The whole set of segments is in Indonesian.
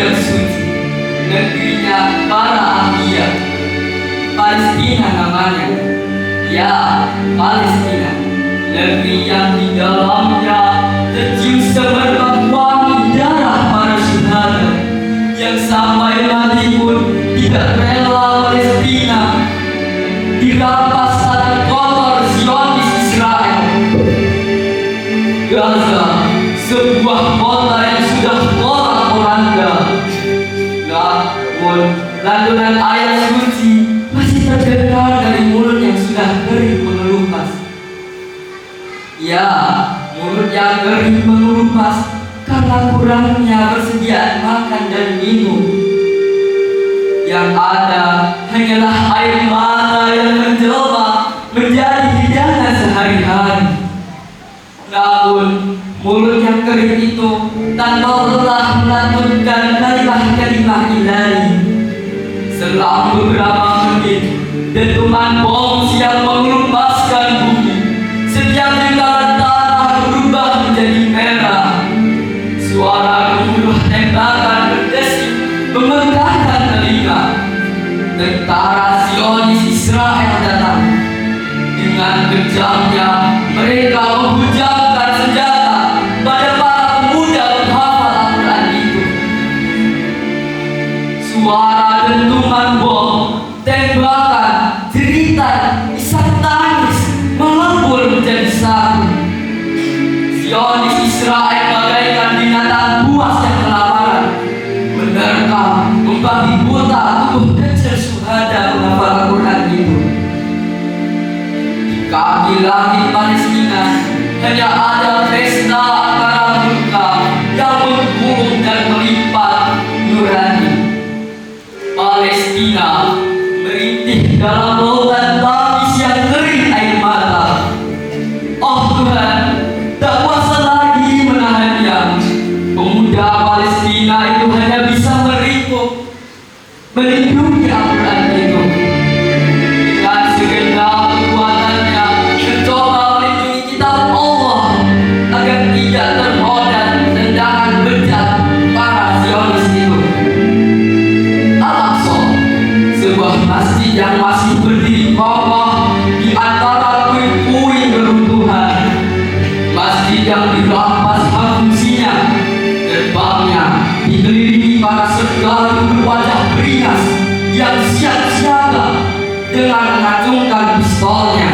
yang suci, negerinya para Anbiya. Palestina namanya, ya Palestina, negeri yang di dalamnya tercium semerbak wangi darah para syuhada, yang sampai mati pun tidak rela Palestina dirampas tanah kotor Zionis Israel. Gaza, sebuah kota yang sudah porak-poranda, namun lantunan ayat suci masih terdengar dari mulut yang sudah kering mengelupas. Ya, mulut yang kering mengelupas karena kurangnya persediaan makan dan minum. Yang ada hanyalah air mata yang menjelma menjadi hidangan sehari-hari. Namun mulut yang kering itu tanpa lelah melantunkan kalimat-kalimat ilahi. Selang beberapa menit, dentuman bom siap mengelupaskan bumi. Setiap jengkalan tanah berubah menjadi merah. Suara gemuruh tembakan berdesir memegahkan telinga. Tentara Zionis Israel datang. Dengan kejamnya mereka menghujamkan senjata pada para pemuda penghafal Al-Quran itu. Suara dentuman bom, tembakan, jeritan, isak tangis melebur menjadi satu. Zionis Israel bagaikan binatang buas yang kelaparan, menerkam, membabi buta tubuh kecil syuhada penghafal Al-Quran itu. Di kaki langit Palestina hanya ada pesta antara murka yang menggunung dan melipat nurani. Palestina merintih dalam lautan tangis yang kering air mata. Oh Tuhan, tak kuasa lagi menahannya. Pemuda Palestina itu hanya bisa merikuk melindungi Al-Quran itu. Dengan segenap kekuatannya mencoba melindungi kitab Allah agar tidak tergoda tendangan bejat para Zionis itu. Al-Aqsa, sebuah masjid yang masih berdiri kokoh di antara puing-puing reruntuhan. Masjid yang dirampas hak fungsinya, gerbangnya dikelilingi para sergalu berwajah beringas yang siap siaga dengan mengacungkan pistolnya.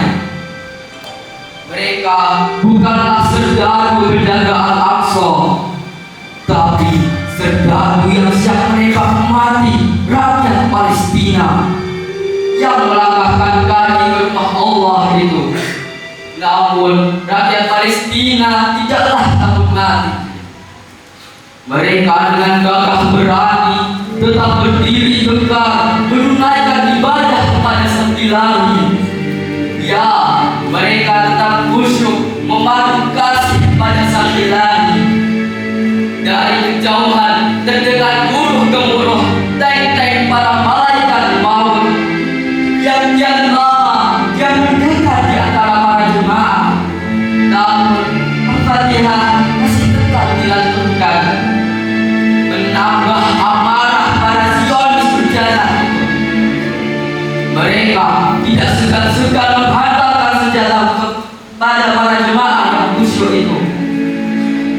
Mereka bukanlah sergalu berjaga Al-Aqsa, tapi sergalu yang siap menembak mati rakyat Palestina yang melangkahkan kaki ke rumah Allah itu. Namun rakyat Palestina tidaklah takut mati. Mereka dengan gagah berani tetap berdiri tegak menunaikan ibadah kepada Sang Ilahi. Ya, mereka tetap khusyuk memadu kasih pada Sang Ilahi. Dari kejauhan terdengar gemuruh tank-tank para malaikat maut yang kian lama yang mendekat di antara para jemaah. Namun Al-Fatihah masih tetap dilantunkan, menambah amarah para Zionis berjalan. Mereka tidak segan-segan menghantarkan senjata pada para jemaah yang khusyuk itu.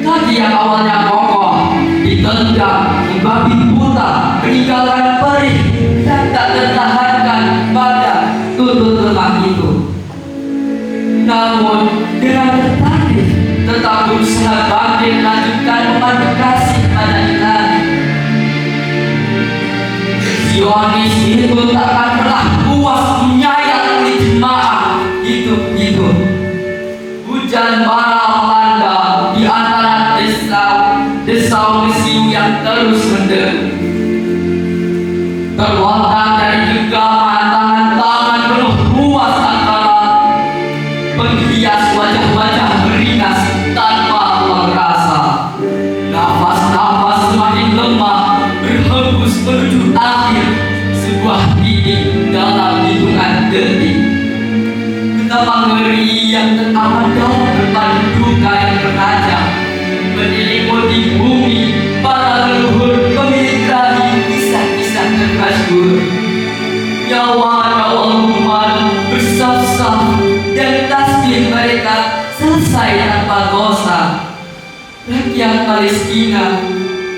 Kaki yang awalnya kokoh ditendang membabi buta, meninggalkan perih dan tak tertahankan pada tuntut lemah itu. Namun dengan tertanding tetap berusaha bangkit melanjutkan memadu kasih pada Ilahi. Zionis itu tak akan pernah puas menyayat kulit jemaah itu. Hujan bara melanda di antara desau mesiu yang terus menderu. Terlontar dari genggaman tangan-tangan penuh ruas antara penghias wajah-wajah beringas tanpa ruang rasa. Nafas-nafas semakin lemah berhembus menuju akhir sebuah titik dalam hitungan detik. Betapa ngeri yang teramat dalam berpadu duka yang berkacang menyelimuti bumi para leluhur pemilik berdosa, rakyat Palestina,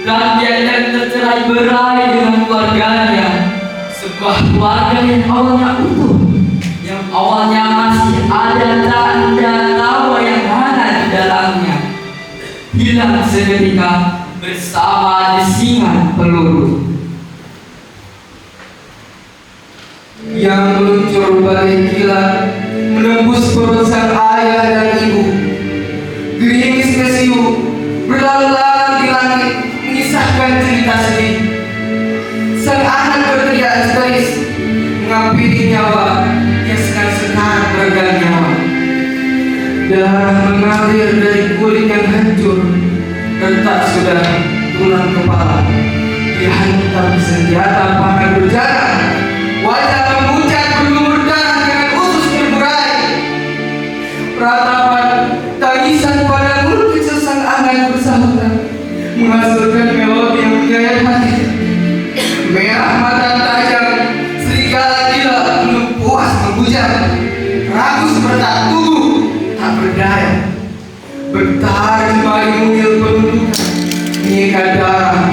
rakyat yang tercerai berai dengan keluarganya, sebuah keluarga yang awalnya utuh, yang awalnya masih ada tanda tawa yang hangat di dalamnya, hilang seketika bersama desingan peluru. Yang meluncur bagai kilat menembus perut sang ayah dan ibu. Gerimis mesiu berlalu-lalang di langit mengisahkan cerita sedih. Sang anak berteriak histeris menghampiri nyawa yang senang-senang meregang nyawa. Darah mengalir dari kulit yang hancur, retak sudah tulang kepala. Dihantam senjata panah berjalan, wajah memucat berlumur darah dengan usus terburai. Ratapan tangisan pada mulut kecil sang anak bersahutan menghasilkan melodi yang menggayat hati. Merah mata tajam serigala gila belum puas menghujam, ragu sepertak tubuh tak berdaya. Bertahan jemari mungil penundukan, mengikat darah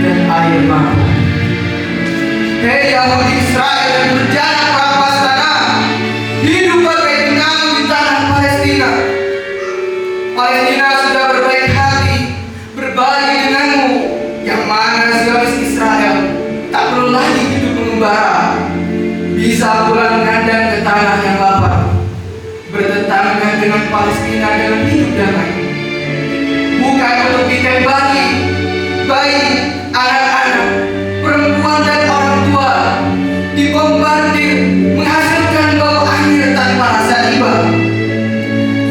dan air mata. Hei Yahudi Israel yang berjalan merampas tanah, hidup bagai pengaruh di tanah Palestina. Palestina sudah berbaik hati berbagi denganmu, yang mana Zionis Israel tak perlu lagi hidup mengembara, bisa pulang ngandang ke tanah yang lapar, bertetangga dengan Palestina dalam hidup damai. Bukan untuk ditembaki bayi, anak-anak, perempuan dan orang tua, dibombardir menghasilkan bau air tanpa rasa iba.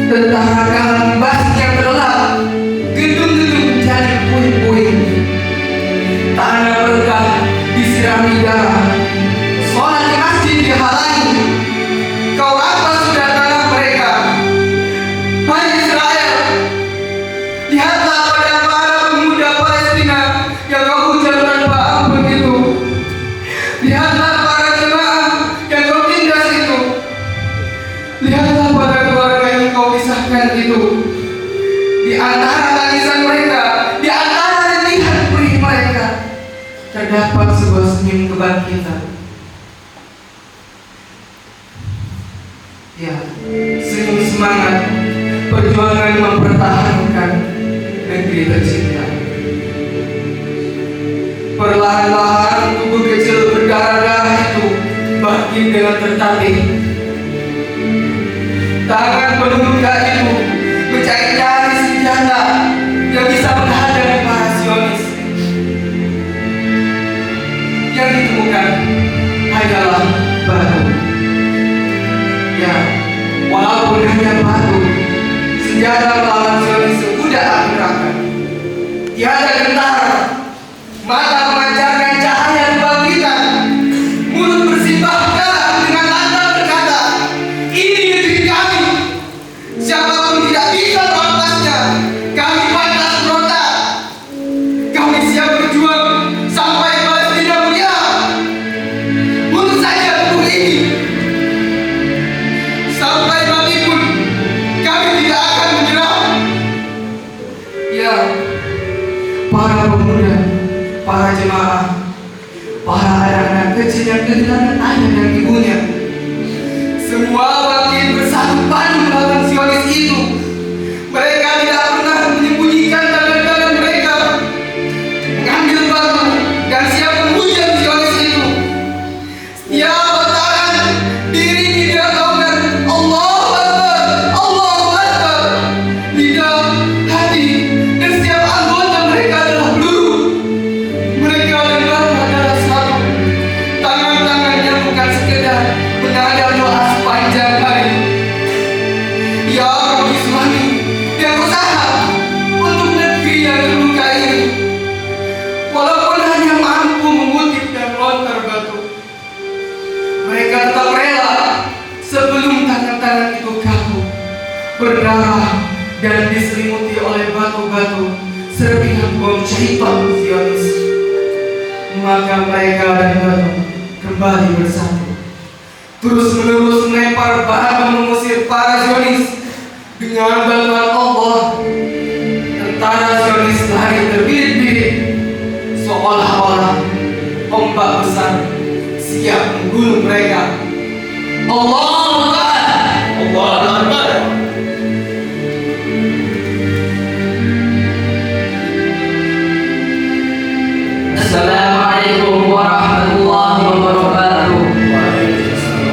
Tentara kalah membahas yang terlelap, gedung-gedung menjadi puing-puing, tanah berkah disirami darah, sholat di masjid dihalangi. Kau rampas sudah tanah mereka. Hai Israel, lihatlah pada para pemuda Palestina yang kau hujat tanpa ampun itu. Lihatlah para jemaah yang kau tindas itu. Lihatlah pada keluarga yang kau pisahkan itu. Di antara tangisan mereka, di antara letihan perih mereka, terdapat sebuah senyum kebangkitan. Ya, senyum semangat perjuangan mempertahankan negeri tercinta. Perlahan-lahan tubuh kecil berdarah-darah itu bangkit dengan tertatih. Tangan penduduka itu mencari-cari senjata yang bisa menghadapi para Zionis. Yang ditemukan adalah batu. Ya, walaupun hanya batu, senjata melawan Zionis sudah akhir-akhir. Tiada gentar, mata memancarkan cahaya kebangkitan, mulut bersimbah darah dengan lantang berkata, ini negeri kami. Siapapun tidak bisa melepasnya. Kami pantas berontak. Kami siap berjuang sampai Palestina mulia. Bunuh saja tubuh ini. Sampai mati pun kami tidak akan menyerah. Ya, para pemuda, para jemaah, para anak-anak kecil yang kehilangan ayah dan ibunya, semua bangkit bersatu padu melawan Zionis itu. Mereka tidak pernah menyembunyikan tangan-tangan mereka, mengambil batu dan siap menghujat Zionis itu. Setiap bataran diri digaungkan Allahu Akbar, Allahu Akbar. Lidah, hati, dan setiap anggota mereka adalah peluru. Mereka dan batu adalah satu. Tangan-tangannya bukan sekedar menghadap doa sepanjang hari. Ya Rabbi Islami yang usaha untuk negeri yang terluka ini, walaupun hanya mampu mengutip dan melontar batu, mereka tetap rela sebelum tangan-tangan itu kaku, berdarah dan diselimuti oleh batu-batu serpihan bom syaitan Zionis. Maka mereka dan batu kembali bersatu, terus-menerus melempar batu mengusir para Zionis. Dengan bantuan Allah, ombak besar siap menggulung mereka. Allah